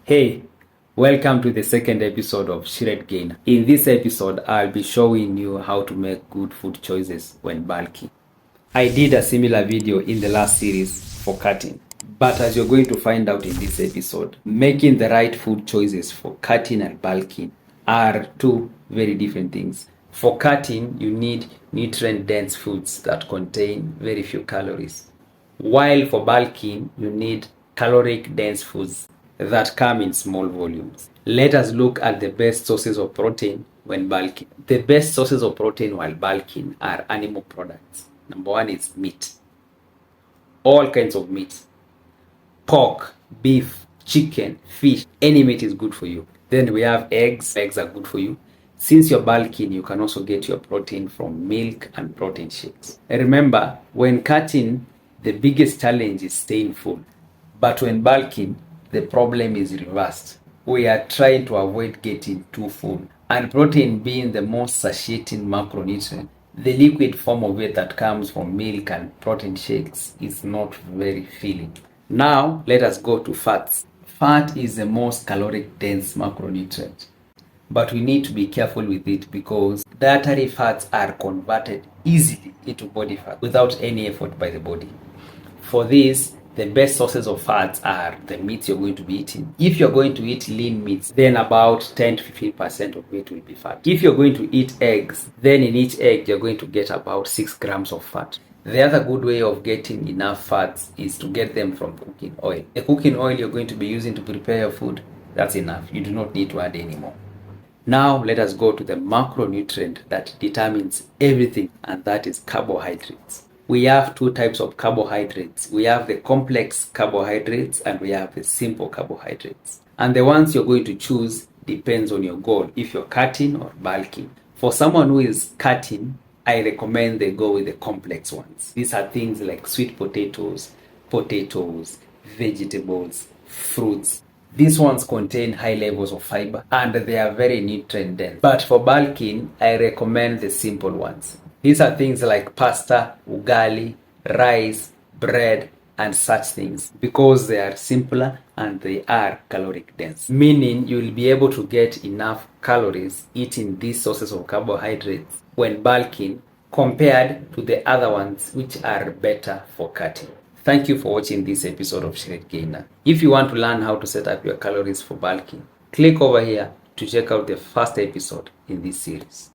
Hey, welcome to the second episode of Shredgainer. In this episode, I'll be showing you how to make good food choices when bulking. I did a similar video in the last series for cutting, but as you're going to find out in this episode, making the right food choices for cutting and bulking are two very different things. For cutting, you need nutrient-dense foods that contain very few calories, while for bulking, you need caloric-dense foods that come in small volumes. Let us look at the best sources of protein when bulking. The best sources of protein while bulking are animal products. Number one is meat. All kinds of meat. Pork, beef, chicken, fish, any meat is good for you. Then we have eggs. Eggs are good for you. Since you're bulking, you can also get your protein from milk and protein shakes. And remember, when cutting, the biggest challenge is staying full. But when bulking, the problem is reversed. We are trying to avoid getting too full. And protein being the most satiating macronutrient, the liquid form of it that comes from milk and protein shakes is not very filling. Now, let us go to fats. Fat is the most caloric dense macronutrient. But we need to be careful with it because dietary fats are converted easily into body fat without any effort by the body. For this, the best sources of fats are the meats you're going to be eating. If you're going to eat lean meats, then about 10 to 15% of it will be fat. If you're going to eat eggs, then in each egg you're going to get about 6 grams of fat. The other good way of getting enough fats is to get them from cooking oil. The cooking oil you're going to be using to prepare your food, that's enough. You do not need to add any more. Now let us go to the macronutrient that determines everything, and that is carbohydrates. We have two types of carbohydrates. We have the complex carbohydrates and we have the simple carbohydrates. And the ones you're going to choose depends on your goal, if you're cutting or bulking. For someone who is cutting, I recommend they go with the complex ones. These are things like sweet potatoes, vegetables, fruits. These ones contain high levels of fiber and they are very nutrient dense. But for bulking, I recommend the simple ones. These are things like pasta, ugali, rice, bread, and such things because they are simpler and they are caloric dense. Meaning you will be able to get enough calories eating these sources of carbohydrates when bulking compared to the other ones which are better for cutting. Thank you for watching this episode of Shredgainer. If you want to learn how to set up your calories for bulking, click over here to check out the first episode in this series.